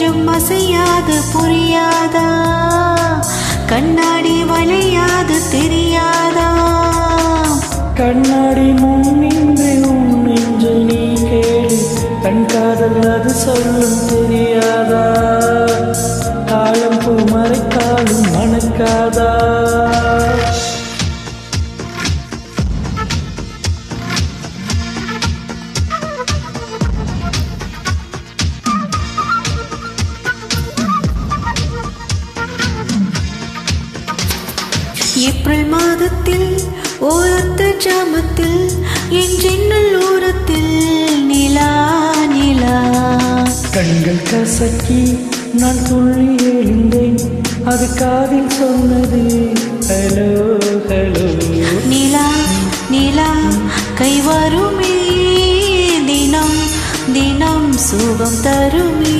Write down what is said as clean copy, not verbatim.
கொஞ்சம் அசையாது புரியாதா, கண்ணாடி வளையாது தெரியாதா. கண்ணாடி முன் நின்று உன் நெஞ்சை நீ கேளு, கண் காதல் அது சொல்லும் தெரியாதா, காலம் பூ மறைக்காலும் மணக்காதா. ஏப்ரல் மாதத்தில் ஓரத்த ஜாமத்தில் என் ஜன்னல் ஓரத்தில் நிலா நிலா. கண்கள் கசக்கி நான் துள்ளி எழுந்தேன், அது காதில் சொன்னது ஹலோ ஹலோ. நிலா நிலா கை வருமே, தினம் தினம் சுகம் தருமே.